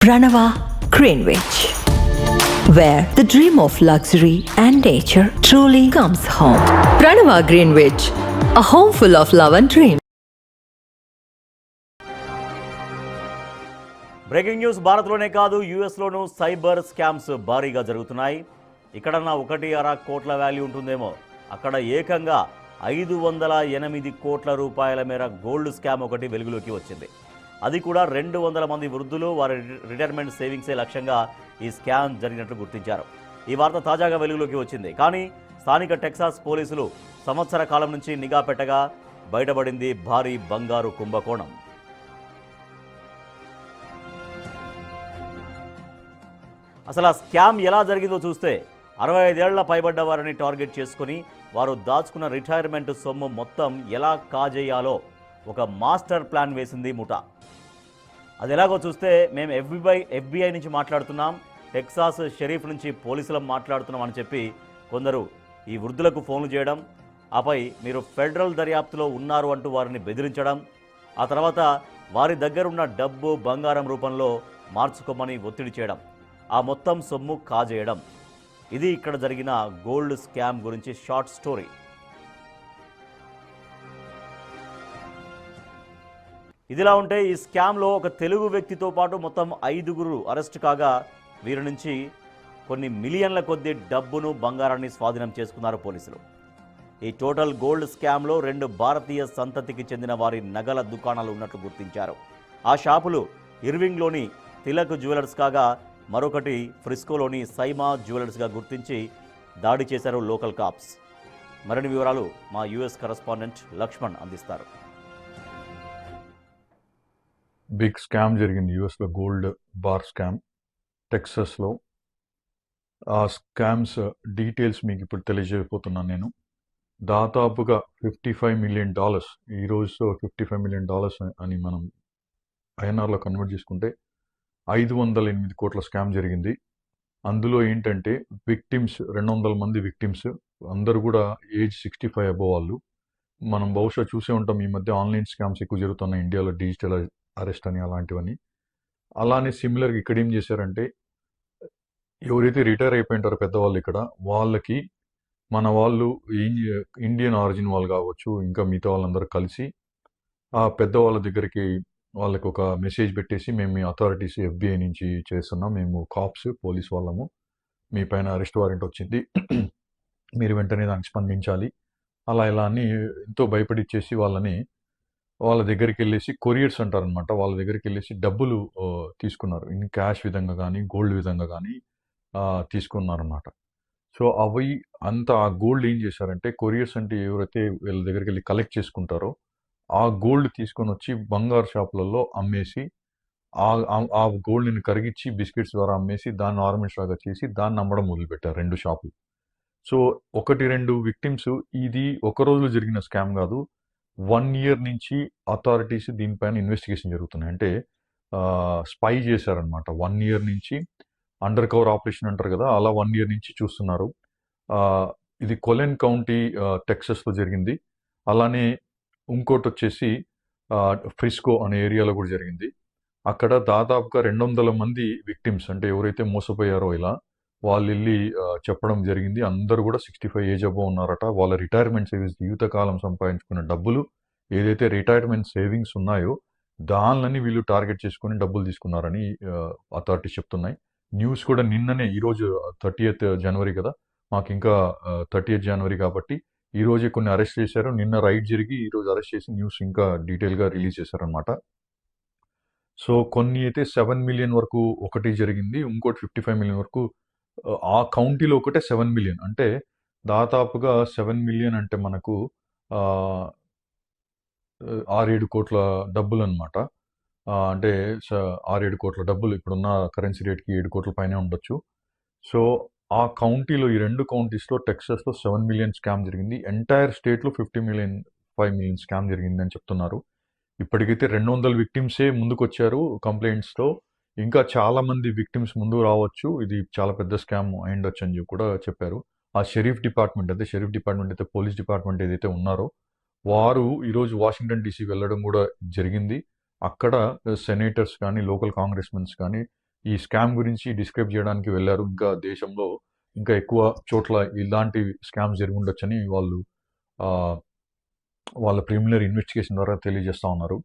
Pranava Greenwich, where the dream of luxury and nature truly comes home. Pranava Greenwich, a home full of love and dreams. Breaking news భారత్లోనే కాదు యూఎస్లోనూ cyber scams భారీగా జరుగుతున్నాయి. ఇక్కడన్నా 1.5 కోట్ల value ఉంటుందేమో, అక్కడ ఏకంగా 508 కోట్ల రూపాయల మేర గోల్డ్ స్కామ్ ఒకటి వెలుగులోకి వచ్చింది. అది కూడా 200 మంది వృద్ధులు వారి రిటైర్మెంట్ సేవింగ్సే లక్ష్యంగా ఈ స్కామ్ జరిగినట్లు గుర్తించారు. ఈ వార్త తాజాగా వెలుగులోకి వచ్చింది. కానీ స్థానిక టెక్సాస్ పోలీసులు సంవత్సర కాలం నుంచి నిఘా పెట్టగా బయటపడింది భారీ బంగారు కుంభకోణం. అసలు ఆ స్కామ్ ఎలా జరిగిందో చూస్తే 65 ఏళ్ల పైబడ్డ వారిని టార్గెట్ చేసుకుని వారు దాచుకున్న రిటైర్మెంట్ సొమ్ము మొత్తం ఎలా కాజేయాలో ఒక మాస్టర్ ప్లాన్ వేసింది ముఠా. అది ఎలాగో చూస్తే మేము ఎఫ్బిఐ నుంచి మాట్లాడుతున్నాం, టెక్సాస్ షెరీఫ్ నుంచి పోలీసులం మాట్లాడుతున్నాం అని చెప్పి కొందరు ఈ వృద్ధులకు ఫోన్లు చేయడం, ఆపై మీరు ఫెడరల్ దర్యాప్తులో ఉన్నారు అంటూ వారిని బెదిరించడం, ఆ తర్వాత వారి దగ్గరున్న డబ్బు బంగారం రూపంలో మార్చుకోమని ఒత్తిడి చేయడం, ఆ మొత్తం సొమ్ము కాజేయడం. ఇది ఇక్కడ జరిగిన గోల్డ్ స్కామ్ గురించి షార్ట్ స్టోరీ. ఇదిలా ఉంటే ఈ స్కామ్లో ఒక తెలుగు వ్యక్తితో పాటు మొత్తం 5గురు అరెస్ట్ కాగా వీరి నుంచి కొన్ని మిలియన్ల కొద్ది డబ్బును బంగారాన్ని స్వాధీనం చేసుకున్నారు పోలీసులు. ఈ టోటల్ గోల్డ్ స్కామ్లో 2 భారతీయ సంతతికి చెందిన వారి నగల దుకాణాలు ఉన్నట్లు గుర్తించారు. ఆ షాపులు ఇర్వింగ్లోని తిలక్ జ్యువెలర్స్ కాగా మరొకటి ఫ్రిస్కోలోని సైమా జ్యువెలర్స్గా గుర్తించి దాడి చేశారు లోకల్ కాప్స్. మరిన్ని వివరాలు మా యుఎస్ కరెస్పాండెంట్ లక్ష్మణ్ అందిస్తారు. బిగ్ స్కామ్ జరిగింది యూఎస్లో, గోల్డ్ బార్ స్కామ్ టెక్సస్లో. ఆ స్కామ్స్ డీటెయిల్స్ మీకు ఇప్పుడు తెలియజేయబోతున్నాను నేను. దాదాపుగా $55 మిలియన్, ఈరోజు $55 మిలియన్ అని మనం ఐఎన్ఆర్లో కన్వర్ట్ చేసుకుంటే 508 కోట్ల స్కామ్ జరిగింది. అందులో ఏంటంటే విక్టిమ్స్ 200 మంది విక్టిమ్స్, అందరూ కూడా ఏజ్ 65 అబోవ్ వాళ్ళు. మనం బహుశా చూసే ఉంటాం ఈ మధ్య ఆన్లైన్ స్కామ్స్ ఎక్కువ జరుగుతున్నాయి ఇండియాలో, డిజిటల్ అరెస్ట్ అని అలాంటివన్నీ. అలానే సిమిలర్గా ఇక్కడ ఏం చేశారంటే, ఎవరైతే రిటైర్ అయిపోయింటారో పెద్దవాళ్ళు ఇక్కడ, వాళ్ళకి మన వాళ్ళు ఇండియన్ ఆరిజిన్ వాళ్ళు కావచ్చు, ఇంకా మిగతా వాళ్ళందరూ కలిసి ఆ పెద్దవాళ్ళ దగ్గరికి వాళ్ళకి ఒక మెసేజ్ పెట్టేసి, మేము మీ అథారిటీస్ ఎఫ్బిఐ నుంచి చేస్తున్నాం, మేము కాప్స్ పోలీస్ వాళ్ళము, మీ పైన అరెస్ట్ వారెంట్ వచ్చింది, మీరు వెంటనే దానికి స్పందించాలి, అలా ఇలా అని ఎంతో భయపడిచ్చేసి వాళ్ళ దగ్గరికి వెళ్ళేసి కొరియర్స్ అంటారనమాట, వాళ్ళ దగ్గరికి వెళ్ళేసి డబ్బులు తీసుకున్నారు. ఇన్ క్యాష్ విధంగా కానీ గోల్డ్ విధంగా కానీ తీసుకున్నారన్నమాట. సో అవి అంతా ఆ గోల్డ్ ఏం చేశారంటే, కొరియర్స్ అంటే ఎవరైతే వీళ్ళ దగ్గరికి వెళ్ళి కలెక్ట్ చేసుకుంటారో ఆ గోల్డ్ తీసుకొని వచ్చి బంగారు షాపులలో అమ్మేసి, ఆ గోల్డ్ని కరిగించి బిస్కెట్స్ ద్వారా అమ్మేసి దాన్ని ఆర్నమెంట్స్ లాగా చేసి దాన్ని అమ్మడం మొదలుపెట్టారు 2 షాపులు. So 1-2 victims. ఇది ఒక రోజులో జరిగిన స్కామ్ కాదు, 1 ఇయర్ నుంచి అథారిటీస్ దీనిపైన ఇన్వెస్టిగేషన్ జరుగుతున్నాయి. అంటే స్పై చేశారనమాట. 1 ఇయర్ నుంచి అండర్ కవర్ ఆపరేషన్ అంటారు కదా, అలా 1 ఇయర్ నుంచి చూస్తున్నారు. ఇది కొలెన్ కౌంటీ టెక్సస్లో జరిగింది. అలానే ఇంకోటి వచ్చేసి ఫ్రిస్కో అనే ఏరియాలో కూడా జరిగింది. అక్కడ దాదాపుగా 200 మంది విక్టిమ్స్, అంటే ఎవరైతే మోసపోయారో ఇలా వాళ్ళు వెళ్ళి చెప్పడం జరిగింది. అందరూ కూడా 65 ఏజ్ అబోవ్ ఉన్నారట. వాళ్ళ రిటైర్మెంట్ సేవింగ్స్, జీవితకాలం సంపాదించుకున్న డబ్బులు ఏదైతే రిటైర్మెంట్ సేవింగ్స్ ఉన్నాయో దానిని వీళ్ళు టార్గెట్ చేసుకుని డబ్బులు తీసుకున్నారని అథారిటీస్ చెప్తున్నాయి. న్యూస్ కూడా నిన్ననే, ఈరోజు 30th జనవరి కదా, మాకు ఇంకా 30th జనవరి కాబట్టి ఈ రోజే కొన్ని అరెస్ట్ చేశారు. నిన్న రైడ్ జరిగి ఈరోజు అరెస్ట్ చేసి న్యూస్ ఇంకా డీటెయిల్గా రిలీజ్ చేశారనమాట. సో కొన్ని అయితే 7 మిలియన్ వరకు ఒకటి జరిగింది, ఇంకోటి 55 మిలియన్ వరకు. ఆ కౌంటీలో ఒకటే 7 మిలియన్, అంటే దాదాపుగా 7 మిలియన్ అంటే మనకు 6-7 కోట్ల డబ్బులు అనమాట. అంటే 6-7 కోట్ల డబ్బులు ఇప్పుడున్న కరెన్సీ రేట్కి 7 కోట్ల పైనే ఉండొచ్చు. సో ఆ కౌంటీలో, ఈ 2 కౌంటీస్లో టెక్సస్లో 7 మిలియన్ స్కామ్ జరిగింది. ఎంటైర్ స్టేట్లో 5 మిలియన్ స్కామ్ జరిగింది అని చెప్తున్నారు. ఇప్పటికైతే 200 విక్టిమ్సే ముందుకు వచ్చారు కంప్లైంట్స్తో. ఇంకా చాలా మంది విక్టిమ్స్ ముందుకు రావచ్చు. ఇది చాలా పెద్ద స్కామ్ అయిండొచ్చు అని కూడా చెప్పారు. ఆ షెరీఫ్ డిపార్ట్మెంట్ అయితే పోలీస్ డిపార్ట్మెంట్ ఏదైతే ఉన్నారో వారు ఈరోజు వాషింగ్టన్ డీసీ వెళ్ళడం కూడా జరిగింది. అక్కడ సెనేటర్స్ కానీ లోకల్ కాంగ్రెస్మెన్స్ కానీ ఈ స్కామ్ గురించి డిస్క్రైబ్ చేయడానికి వెళ్ళారు. ఇంకా దేశంలో ఇంకా ఎక్కువ చోట్ల ఇలాంటి స్కామ్స్ జరిగి ఉండొచ్చని వాళ్ళు వాళ్ళ ప్రిలిమినరీ ఇన్వెస్టిగేషన్ ద్వారా తెలియజేస్తా ఉన్నారు.